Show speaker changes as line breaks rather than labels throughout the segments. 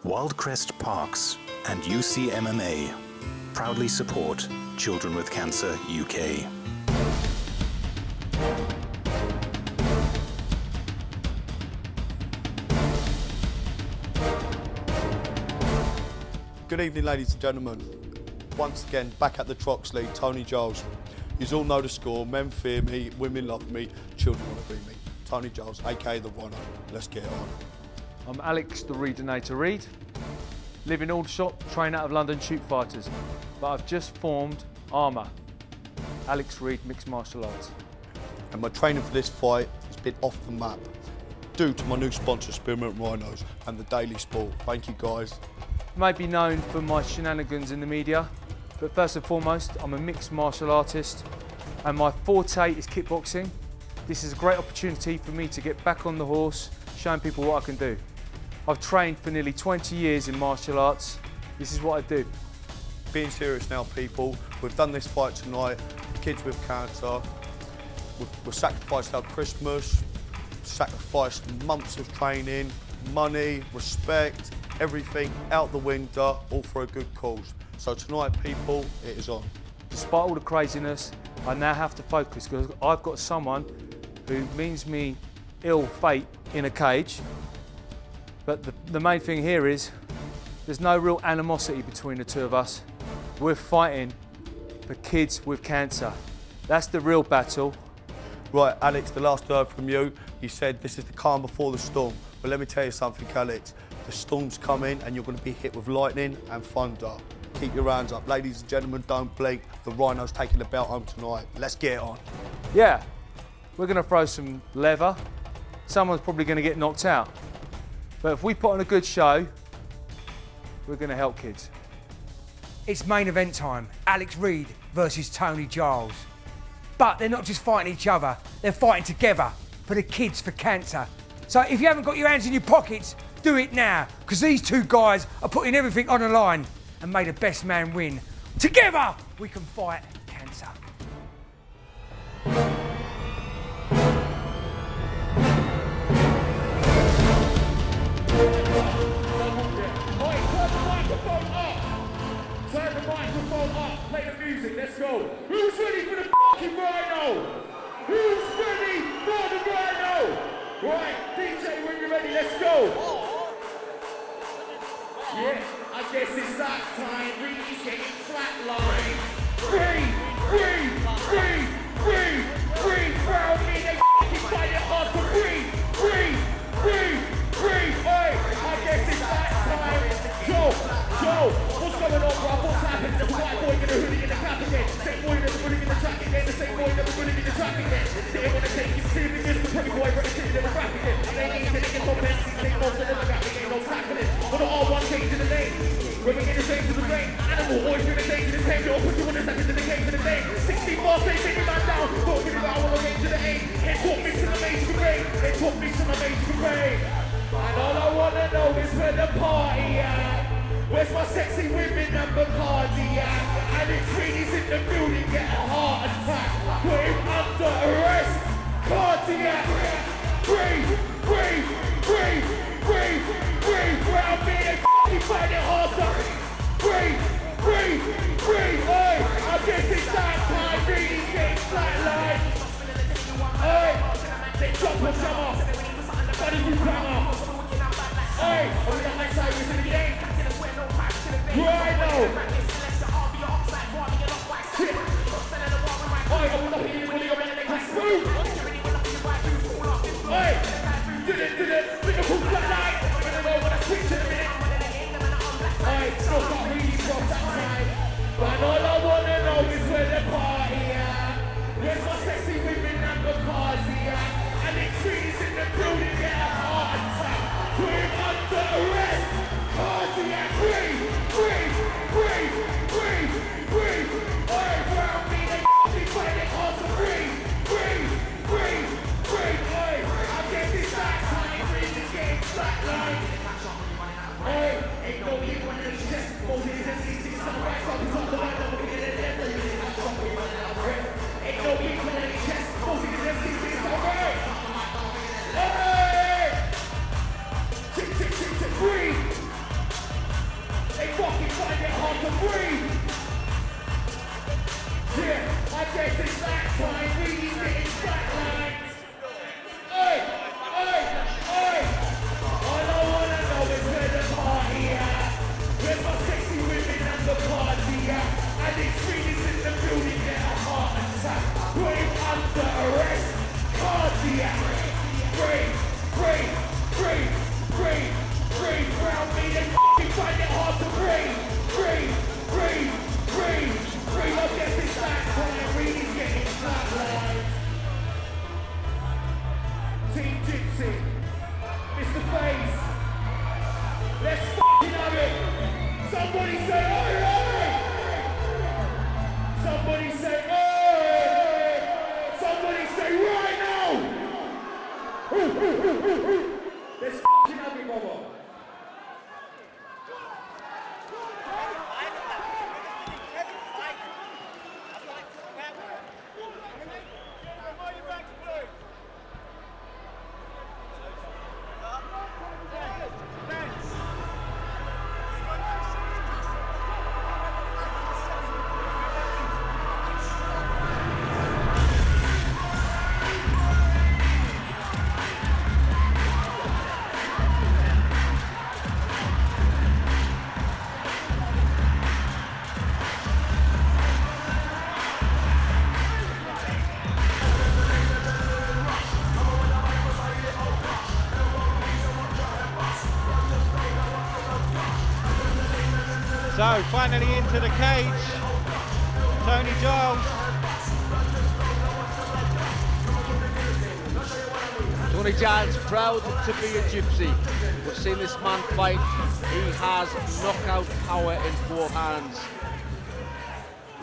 Wildcrest Parks and UCMMA proudly support Children with Cancer UK.
Good evening, ladies and gentlemen. Once again, back at the Troxley, Tony Giles. You all know the score. Men fear me, women love me, children want to be me. Tony Giles, aka the Rhino. Let's get on.
I'm Alex, the Reidinator Reid. Live in Aldershot, train out of London Shoot Fighters. But I've just formed Armour, Alex Reid Mixed Martial Arts.
And my training for this fight has been off the map due to my new sponsor, Spearmint Rhinos, and the Daily Sport. Thank you, guys.
I may be known for my shenanigans in the media, but first and foremost, I'm a mixed martial artist, and my forte is kickboxing. This is a great opportunity for me to get back on the horse, showing people what I can do. I've trained for nearly 20 years in martial arts. This is what I do.
Being serious now, people, we've done this fight tonight for kids with cancer. We've sacrificed our Christmas, sacrificed months of training, money, respect, everything out the window, all for a good cause. So tonight, people, it is on.
Despite all the craziness, I now have to focus because I've got someone who means me ill fate in a cage. But the main thing here is there's no real animosity between the two of us. We're fighting for kids with cancer. That's the real battle.
Right, Alex, the last I heard from you, you said this is the calm before the storm. But let me tell you something, Alex. The storm's coming and you're going to be hit with lightning and thunder. Keep your hands up. Ladies and gentlemen, don't blink. The Rhino's taking the belt home tonight. Let's get it on.
Yeah, we're going to throw some leather. Someone's probably going to get knocked out. But if we put on a good show, we're going to help kids.
It's main event time. Alex Reid versus Tony Giles. But they're not just fighting each other, they're fighting together for the kids for cancer. So if you haven't got your hands in your pockets, do it now, because these two guys are putting everything on the line, and may the best man win. Together, we can fight cancer.
Turn the microphone up, play the music, let's go. Who's ready for the fucking Rhino? Who's ready for the Rhino? Right, DJ, when you're ready, let's go. Yeah, I guess it's that time. Reid's getting flatlined. Breathe, round me, they fucking find it hard to breathe. Hey, I guess it's that time. Joe, what's going on, bro? What's happening? The white boy gonna hoodie in the cap again. Same boy never running in the track again. The same boy never running in the track again. They wanna take it serious. The pretty boy running in the rap again. They need to get more fancy. Take more than the rap again. No tackling. But the R1 change in the name. When we get the change to the brain. Animal always bring the change to the same. You'll put you on the second to the game to the name. 16 bars, they take your man down. Talking about I wanna range to the aim. It taught me to the major grade. It taught me to the major grade. And all I wanna know is where the party at. Where's my sexy women and Bacardi at? And it's Reid's in the building, get a heart attack. Put him under arrest, cardiac. Breathe. Round me, they f***ing find it hard to breathe. Hey, I guess it's that time. Reid's getting flatlined. Hey, they drop a drummer. Buddy, you drummer. Hey, are we got next time in the game? Rhino! Shit! Oi, are we not hitting the smooth? Hey! Did it! Liverpool flatline! I don't know when I switch in a minute. Hey, still got Reid from that side. But all I wanna know is where the party at. Where's my sexy women and Bacardi at? And it's Reid's in the building, get a heart attack. Put him under arrest. Cardiac, breathe. Hey, round me, they f***ing find it hard to breathe. Hey, I guess it's that time. Reid is getting flatlined. Hey, ain't no need when it's just holding his SC6 on the right side. He's on the line, I'm looking at the left. Ain't no need when it's just holding his SC6 on the right. Hey! Tick, breathe. Somebody say, oi! Somebody say, oi! Somebody say, right now! Let's f***ing have it, brother.
So finally into the cage, Tony Giles.
Tony Giles proud to be a gypsy. We've seen this man fight. He has knockout power in both hands.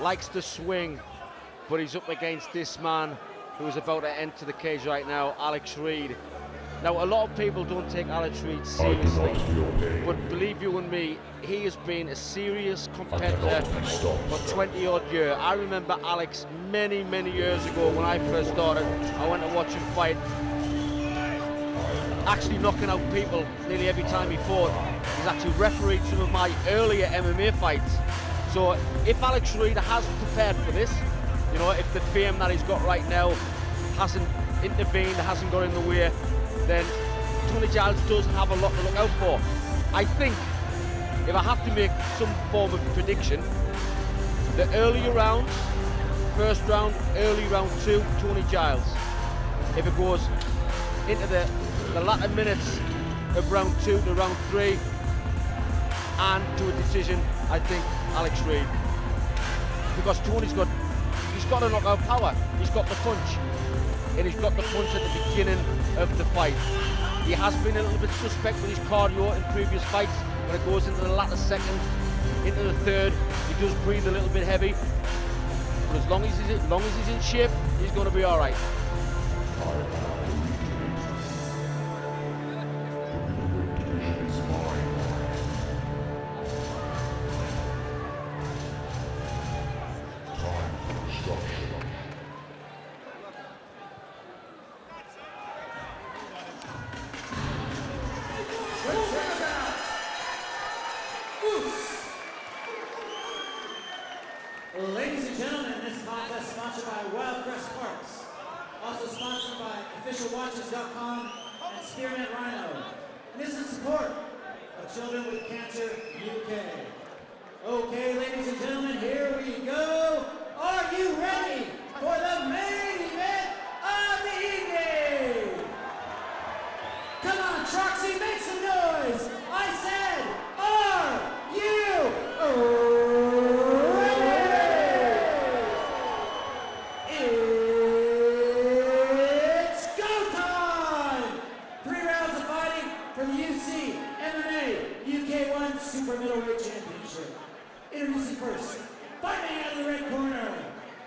Likes to swing, but he's up against this man who is about to enter the cage right now, Alex Reid. Now, a lot of people don't take Alex Reid seriously, but believe you and me, he has been a serious competitor for 20 odd years. I remember Alex many years ago when I first started. I went to watch him fight, actually knocking out people nearly every time he fought. He's actually refereed some of my earlier MMA fights. So if Alex Reid has prepared for this, you know, if the fame that he's got right now hasn't intervened, hasn't got in the way, then Tony Giles does have a lot to look out for. I think, if I have to make some form of prediction, the earlier rounds, first round, early round 2, Tony Giles. If it goes into the latter minutes of round 2 to round 3 and to a decision, I think Alex Reid. Because Tony's got a knockout power, he's got the punch. And he's got the punch at the beginning of the fight. He has been a little bit suspect with his cardio in previous fights. When it goes into the latter second, into the third, he does breathe a little bit heavy. But as long as he's in shape, he's going to be all right.
Ladies and gentlemen, this contest is sponsored by Wildcrest Parks, also sponsored by officialwatches.com and Spearmint Rhino, and is in support of Children with Cancer UK. Okay, ladies and gentlemen, here we go. Are you ready for the main event of the evening? Come on, Troxy, make some noise. I said, are you Super Middleweight Championship. Introducing first, fighting out of the red corner.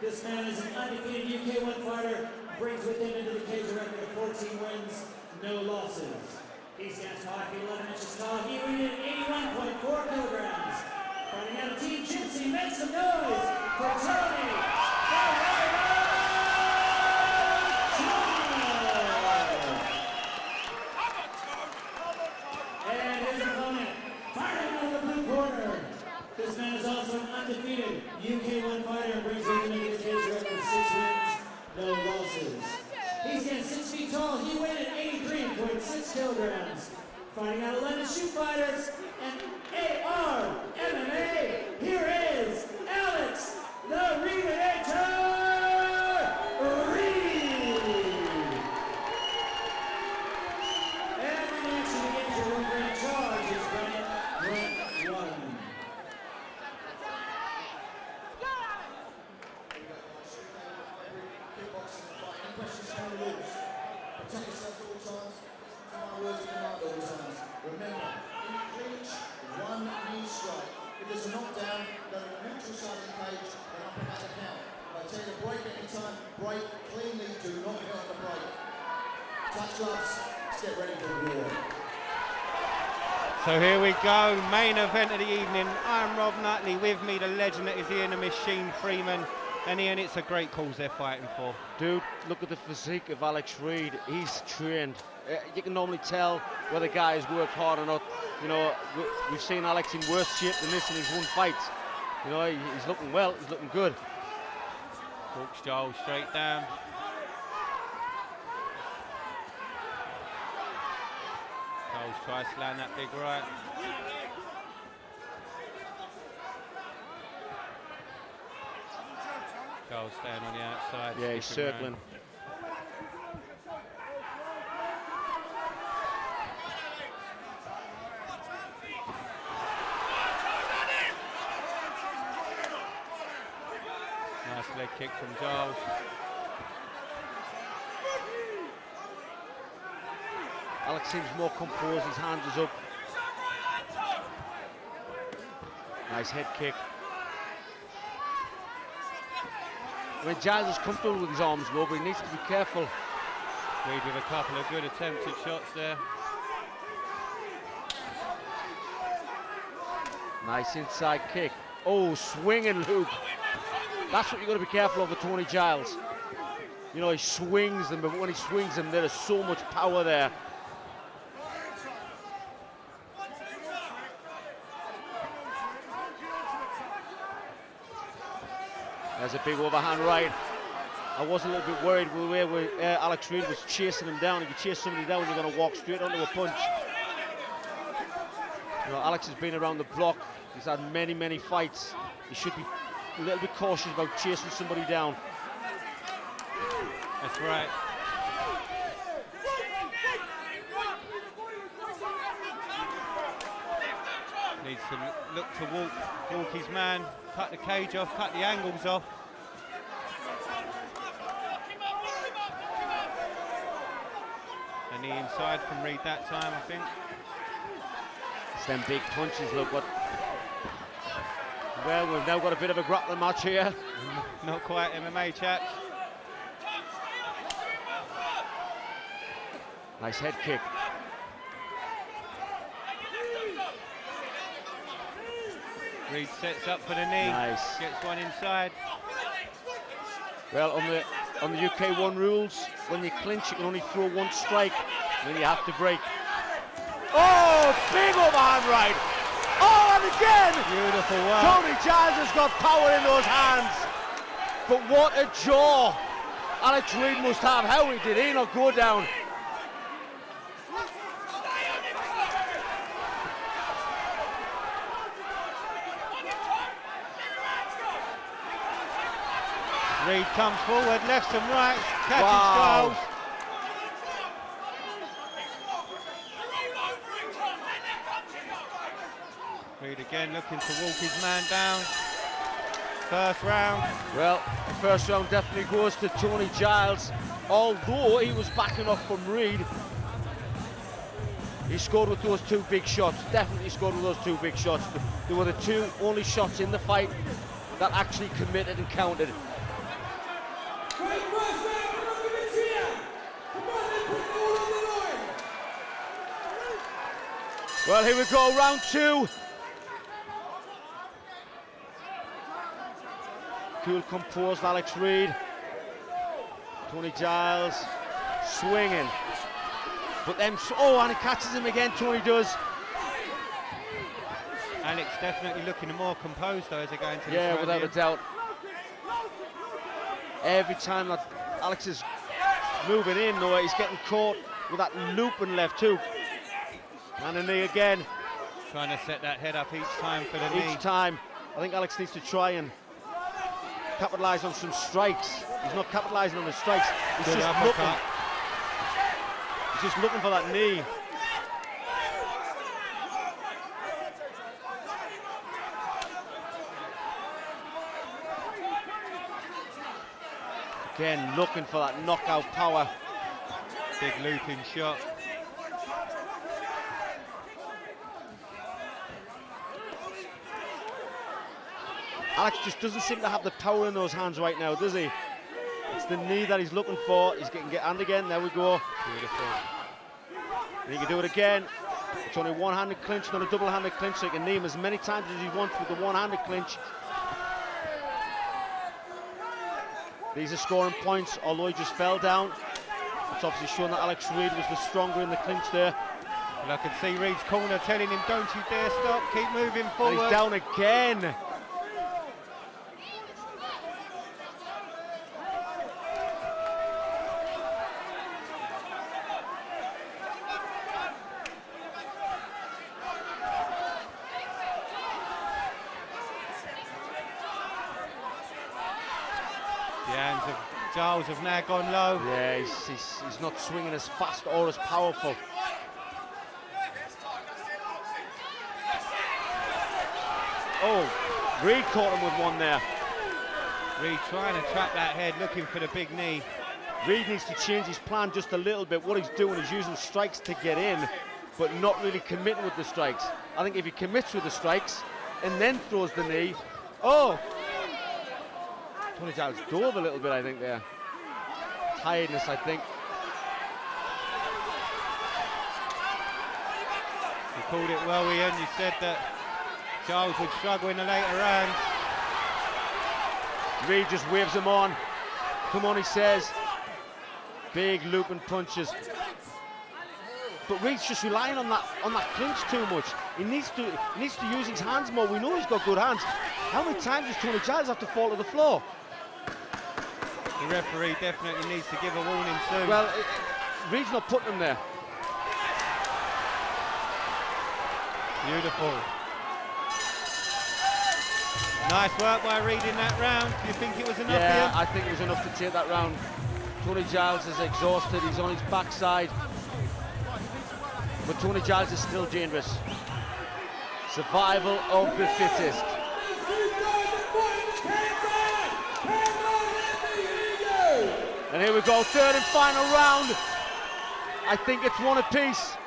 This man is an undefeated UK1 fighter, brings with him into the cage a record of 14 wins, no losses. He stands 5 feet 11 inches tall. He weighed in 81.4 kilograms. Fighting out of Team Gypsy, make some noise for Tony Giles. And his opponent, fighting out of the blue corner. This man is also an undefeated UK1 fighter and brings with him into the cage a record of 6 wins, no losses. He stands 6 feet tall. He weighed in 83.6 kilograms. Fighting out of London Shoot Fighters and AR MMA. Here is Alex the Reid.
So here we go, main event of the evening. I'm Rob Nutley, with me the legend that is Ian the Machine Freeman. And Ian, it's a great cause they're fighting for.
Dude, look at the physique of Alex Reid. He's trained. You can normally tell whether guys work hard or not. You know, we've seen Alex in worse shape than this in his one fight. You know, he's looking well, he's looking good.
Hooks Giles straight down. Giles tries to land that big right. Giles staying on the outside.
Yeah, he's circling.
Around. Nice leg kick from Giles.
Alex seems more composed, his hands is up. Nice head kick. I mean, Giles is comfortable with his arms low, but he needs to be careful.
Reid with a couple of good attempted shots there.
Nice inside kick. Oh, swinging loop. That's what you've got to be careful of with Tony Giles. You know, he swings them, but when he swings them, there is so much power there. There's a big overhand right. I was a little bit worried with the way Alex Reid was chasing him down. If you chase somebody down, you're going to walk straight onto a punch. You know, Alex has been around the block. He's had many, many fights. He should be a little bit cautious about chasing somebody down.
That's right. Needs to look to walk his man, cut the cage off, cut the angles off. And the inside from Reid that time, I think.
It's them big punches, look what. Well, we've now got a bit of a grappling match here.
Not quite MMA, chaps.
Nice head kick.
Reid sets up for the knee.
Nice.
Gets one inside.
Well, on the UK 1 rules, when you clinch, you can only throw one strike, then you have to break. Oh, big overhand right. Oh, and again!
Beautiful work.
Tony Giles has got power in those hands. But what a jaw Alex Reid must have. How he did he not go down?
Reid comes forward, left and right, catches
Wow.
Giles. Reid again looking to walk his man down. First round.
Well, the first round definitely goes to Tony Giles. Although he was backing off from Reid, he scored with those two big shots. Definitely scored with those two big shots. They were the two only shots in the fight that actually committed and counted. Well, here we go, round two. Cool, composed Alex Reid. Tony Giles swinging. But then, oh, and he catches him again, Tony does.
Alex definitely looking more composed though as they go into
Yeah,
this round
without a doubt. Every time that Alex is moving in, though, he's getting caught with that looping left hook. And a knee again.
Trying to set that head up each time for the knee.
Each time. I think Alex needs to try and capitalise on some strikes. He's not capitalising on the strikes. He's
Good
just
uppercut.
looking. He's just looking for that knee. Again, looking for that knockout power.
Big looping shot.
Alex just doesn't seem to have the power in those hands right now, does he? It's the knee that he's looking for. He's getting and again. There we go.
Beautiful.
And he can do it again. It's only a one-handed clinch, not a double-handed clinch, so he can knee him as many times as he wants with the one-handed clinch. These are scoring points, although he just fell down. It's obviously showing that Alex Reid was the stronger in the clinch there.
And I can see Reid's corner telling him, don't you dare stop, keep moving forward.
And he's down again.
The hands of Giles have now gone low.
Yeah, he's not swinging as fast or as powerful. Oh, Reid caught him with one there.
Reid trying to trap that head, looking for the big knee.
Reid needs to change his plan just a little bit. What he's doing is using strikes to get in, but not really committing with the strikes. I think if he commits with the strikes and then throws the knee, oh! Tony Giles dove a little bit, I think, there. Tiredness, I think.
You called it well, Ian. You said that Giles would struggle in the later rounds.
Reid just waves him on. Come on, he says. Big looping punches. But Reid's just relying on that clinch too much. He needs to use his hands more. We know he's got good hands. How many times does Tony Giles have to fall to the floor?
The referee definitely needs to give a warning soon.
Well, Reid's not putting him there.
Beautiful. Nice work by Reid in that round. Do you think it was enough?
Yeah,
Ian?
I think it was enough to take that round. Tony Giles is exhausted. He's on his backside. But Tony Giles is still dangerous. Survival of the fittest. And here we go, third and final round. I think it's one apiece.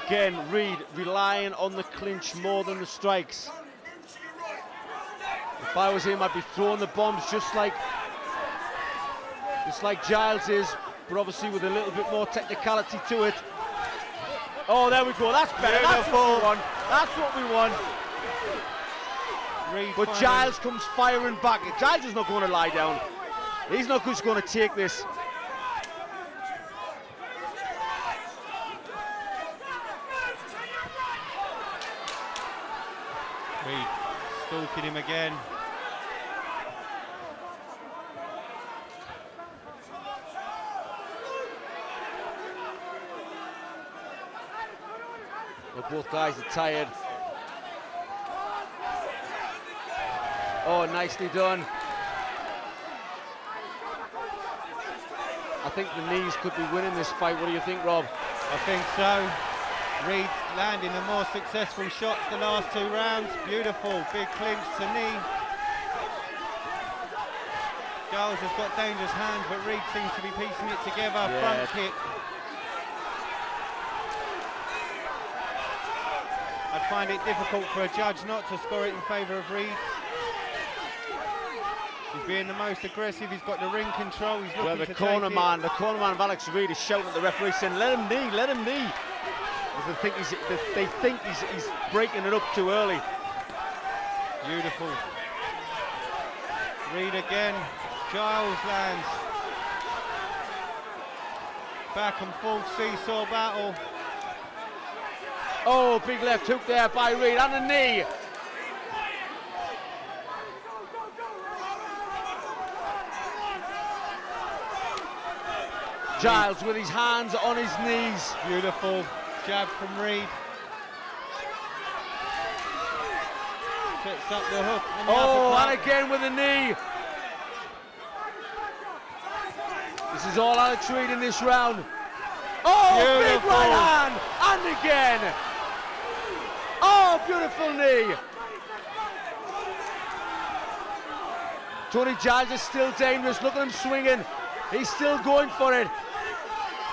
Again, Reid relying on the clinch more than the strikes. If I was him, I'd be throwing the bombs just like Giles is, but obviously with a little bit more technicality to it. Oh, there we go. That's better. That's what we want. That's what we want.
Reid
But Giles comes firing back. Giles is not going to lie down. He's not just going to take this.
Reid stalking him again.
Well, both guys are tired. Oh, nicely done. I think the knees could be winning this fight. What do you think, Rob?
I think so. Reid landing the more successful shots the last two rounds. Beautiful, big clinch to knee. Giles has got dangerous hands, but Reid seems to be piecing it together.
Yeah.
Front kick. I'd find it difficult for a judge not to score it in favour of Reid. He's being the most aggressive. He's got the ring control. He's looking
Well, the
to
corner
take
man of Alex Reid is shouting at the referee, saying, "Let him knee, let him knee." They think he's breaking it up too early.
Beautiful. Reid again. Giles lands. Back and forth seesaw battle.
Oh, big left hook there by Reid and a knee. Giles with his hands on his knees.
Beautiful jab from Reid. Sets up the hook. And the
Oh,
uppercut.
and again with a knee. This is all Alex Reid in this round. Oh, big
Beautiful.
right hand, and again. Oh, beautiful knee. Tony Giles is still dangerous. Look at him swinging. He's still going for it.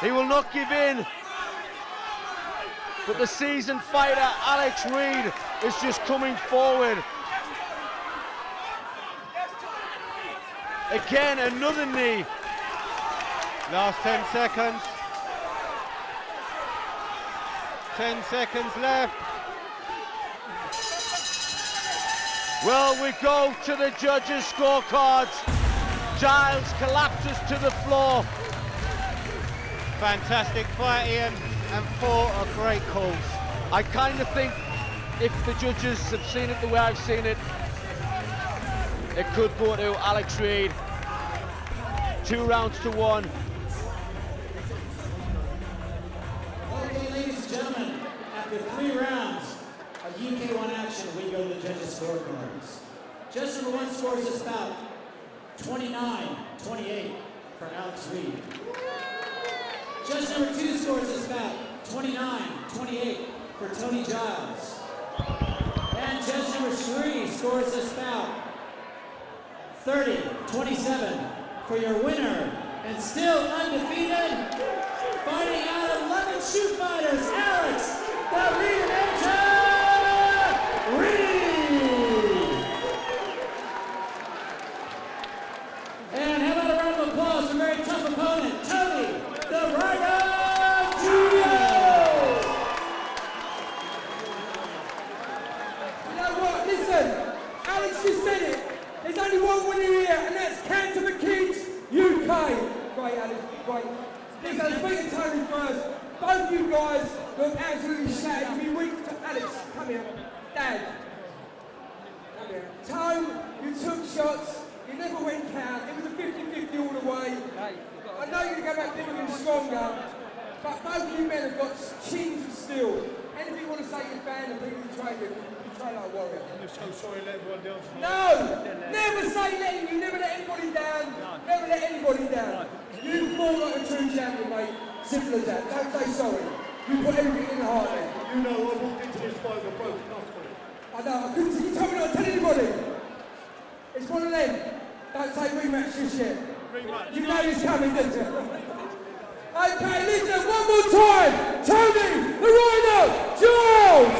He will not give in. But the seasoned fighter, Alex Reid, is just coming forward. Again, another knee.
Last 10 seconds. 10 seconds left.
Well, we go to the judges' scorecards. Giles collapses to the floor.
Fantastic fight, Ian, and 4 are great calls.
I kind of think if the judges have seen it the way I've seen it, it could go to Alex Reid. 2 rounds to 1.
Okay, ladies and gentlemen, after 3 rounds of UK1 action, we go to the judges' scorecards. Judge number 1 scores this bout 29-28 for Alex Reid. Judge number 2 scores this bout 29-28 for Tony Giles. And judge number 3 scores this bout 30-27 for your winner, and still undefeated, fighting out of 11 shoot fighters, Alex the Reinventor Reid. And how about a round of applause for a very tough opponent, Tony the Rhino Giles.
You know what? Listen, Alex just said it. There's only one winner here, and that's Cancer for Kids UK. Great, Alex, great. Listen, let's beat Tony first. Both you guys look absolutely shattered. You weak to Alex. Come here. Dad. Come here. Tone, you took shots. You never went count. It was a 50-50 all the way. I know you're going to go back bigger and stronger, but both of you men have got chins of steel. Anything you want to say to your fan and people who train you, you train like a warrior.
I'm so sorry, let everyone down.
No! Never say letting you, never let anybody down. Never let anybody down. You fought like a true champion, mate. Simple as that. Don't say sorry. You put everything in the heart there.
You know, I walked into this fight with a broken knuckle.
I know, I couldn't see. You told me not to tell anybody. It's one of them. Don't say rematch just yet.
Rematch.
You know he's coming, don't you? Okay, listen, one more time. Tony the Rhino Giles!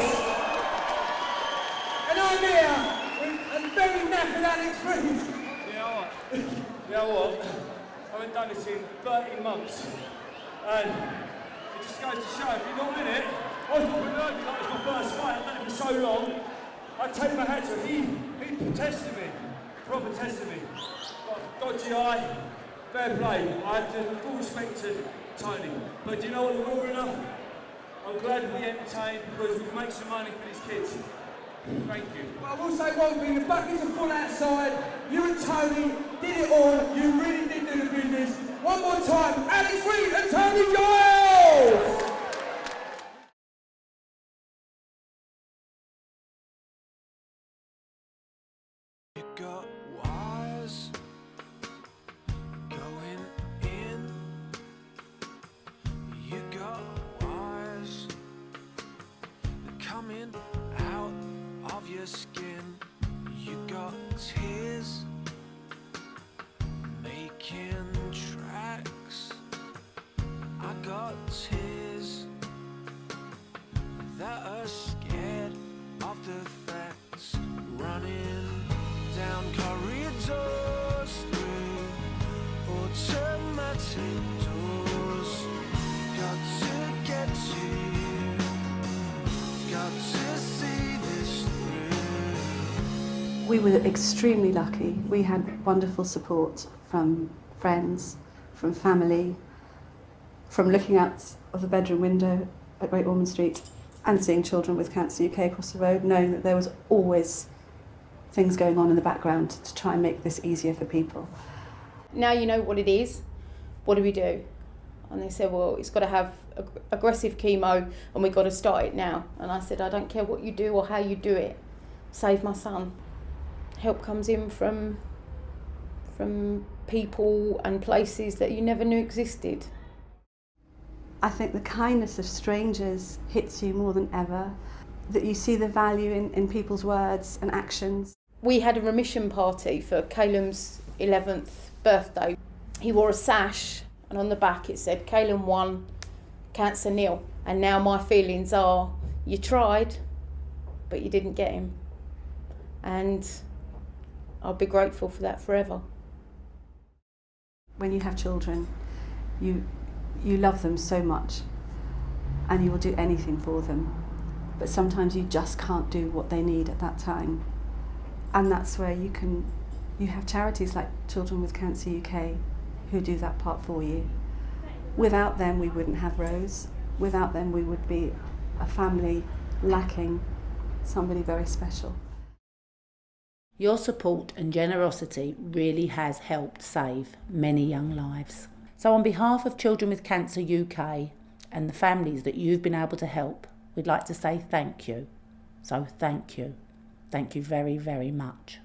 And I'm here with a very knackered Alex Reid.
You know what? I haven't done this in 13 months. And it just goes to show, if you're not in it, I was probably nervous, like it was my first fight, I've done it for so long. I take my hat to him, he tested me, proper tested me. Got a dodgy eye, fair play. I have to full respect to Tony. But do you know what, the real winner? I'm glad we entertained because we can make some money for these kids. Thank you.
Well, I will say one thing, the buckets are full outside. You and Tony did it all. You really did do the business. One more time, Alex Reid and Tony Giles!
You got wires going in. You got wires coming out of your skin. You got tears making tracks. I got tears that are scared of the facts, running down corridors through automatic doors. Got to get to you, got to see this through.
We were extremely lucky. We had wonderful support from friends, from family, from looking out of the bedroom window at Great Ormond Street and seeing Children with Cancer UK across the road, knowing that there was always things going on in the background to try and make this easier for people.
Now you know what it is, what do we do? And they said, well, it's got to have aggressive chemo and we've got to start it now. And I said, I don't care what you do or how you do it, save my son. Help comes in from people and places that you never knew existed.
I think the kindness of strangers hits you more than ever, that you see the value in people's words and actions.
We had a remission party for Calum's 11th birthday. He wore a sash and on the back it said, Calum won, cancer nil. And now my feelings are, you tried, but you didn't get him. And I'll be grateful for that forever.
When you have children, you love them so much and you will do anything for them. But sometimes you just can't do what they need at that time. And that's where you have charities like Children with Cancer UK who do that part for you. Without them, we wouldn't have Rose. Without them, we would be a family lacking somebody very special.
Your support and generosity really has helped save many young lives. So on behalf of Children with Cancer UK and the families that you've been able to help, we'd like to say thank you. So thank you. Thank you very, very much.